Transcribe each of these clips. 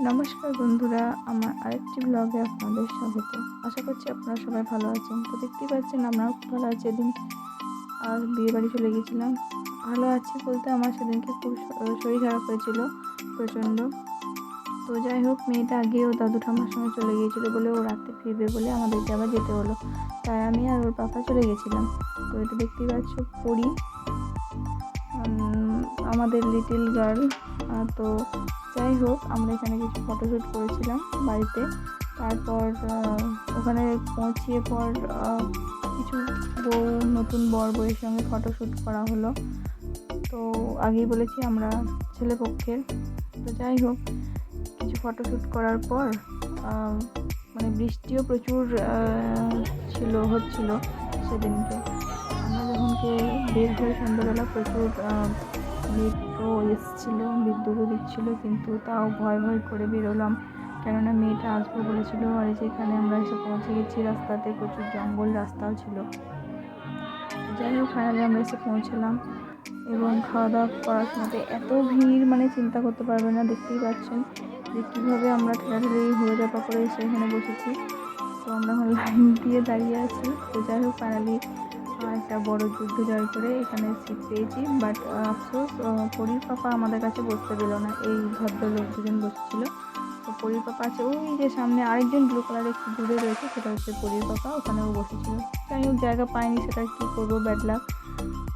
নমস্কার বন্ধুরা, আমার আরেকটি ব্লগে আপনাদের স্বাগত। আশা করছি আপনারা সবাই ভালো আছেন। তো দেখতেই পাচ্ছেন আমরাও খুব ভালো আছি। এদিন বিয়ে বাড়ি চলে গেছিলাম। ভালো আছি বলতে আমার সেদিনকে খুব শরীর খারাপ হয়েছিল প্রচণ্ড। তো যাই হোক, মেয়েটা আগেও দাদু ঠাম্মার সঙ্গে চলে গিয়েছিলো বলে ও রাতে ফিরবে বলে আমাদেরকে আবার যেতে হলো। তাই আমি আর ওর পাপা চলে গেছিলাম। তো এটা দেখতেই পাচ্ছ পরি, আমাদের লিটিল গার্ল। তো যাই হোক, আমরা এখানে কিছু ফটোশ্যুট করেছিলাম বাড়িতে। তারপর ওখানে পৌঁছিয়ে পর কিছু নতুন বউয়ের সঙ্গে ফটোশ্যুট করা হলো। তো আগেই বলেছি আমরা ছেলে পক্ষের। তো যাই হোক, কিছু ফটোশ্যুট করার পর মানে বৃষ্টিও প্রচুর হচ্ছিল সেদিনকে। আমরা যখনকে বের হয়ে সন্ধ্যাবেলা প্রচুর মেট্রো এসেছিলো, বিদ্যুৎও দিচ্ছিলো, কিন্তু তাও ভয় করে বেরোলাম, কেননা মেয়েটা আসবো বলেছিল। আর যেখানে আমরা এসে পৌঁছে গেছি রাস্তাতে প্রচুর জঙ্গল রাস্তাও ছিল। যাই হোক, ফাইনালি আমরা এসে পৌঁছলাম এবং খাওয়া দাওয়া করার সময় এত ভিড়, মানে চিন্তা করতে পারবে না। দেখতেই পাচ্ছেন যে কীভাবে আমরা ঠেলাঠেলি হয়ে যাওয়া করে এসে এখানে বসেছি। তো আমরা এখন লাইন দিয়ে দাঁড়িয়ে আছি। তো যাই হোক, ফাইনালি একটা বড় যুদ্ধ জয় করে এখানে সিট পেয়েছি। বাট আফসোস, পরীর পাপা আমাদের কাছে বসতে দিল না। এই ভদ্রলোক দুজন বসেছিল। তো পরীর পাপা আছে ওই যে সামনে, আরেকজন ব্লু কালার একটু দূরে রয়েছে, সেটা হচ্ছে পরীর পাপা, ওখানেও বসেছিল। যাই হোক, জায়গা পাইনি, সেটা কী করবো, ব্যাড লাক।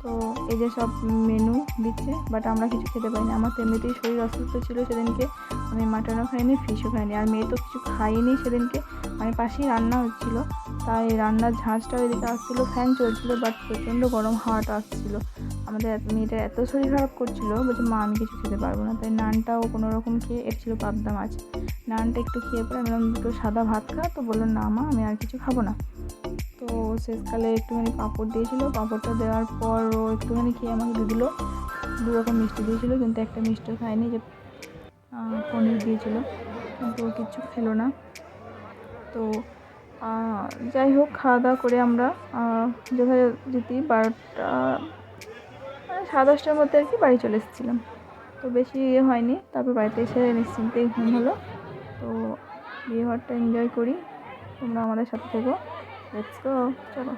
তো এই যে সব মেনু দিচ্ছে, বাট আমরা কিছু খেতে পাইনি। আমার তো এমনিতেই শরীর অসুস্থ ছিল সেদিনকে। আমি মাটনও খাইনি, ফিশও খাইনি, আর মেয়ে তো কিছু খাইনি সেদিনকে। মানে পাশেই রান্না হচ্ছিলো, তাই রান্নার ঝাঁঝটাও এদিকে আসছিলো, ফ্যান চলছিল, বাট প্রচণ্ড গরম হাওয়াটা আসছিলো। আমাদের মেয়েটা এত শরীর খারাপ করছিলো, বলছে মা আমি কিছু খেতে পারবো না। তাই নানটাও কোনো রকম খেয়ে, এটা ছিল পাবদা মাছ, নানটা একটু খেয়ে পরে আমি দুটো সাদা ভাত খা। তো বললো না মা, আমি আর কিছু খাবো না। তো শেষকালে একটুখানি পাঁপড় দিয়েছিলো, পাঁপড়টা দেওয়ার পর ও একটুখানি খেয়ে আমাকে দিয়ে দিল। 2 রকম মিষ্টি দিয়েছিলো, কিন্তু একটা মিষ্টিও খায়নি, যে পনির দিয়েছিলো, কিন্তু ও কিচ্ছু খেলো না। তো যাই হোক, খাওয়া দাওয়া করে আমরা যথারীতি 12টা মানে 10:30টার মধ্যে আর কি বাড়ি চলে এসেছিলাম। তো বেশি হয়নি। তারপর বাড়িতে এসে নিশ্চিন্তেই ঘুম হলো। তো বিয়ে ঘরটা এনজয় করি, তোমরা আমাদের সাথে থেকো। লেটস গো, চলো।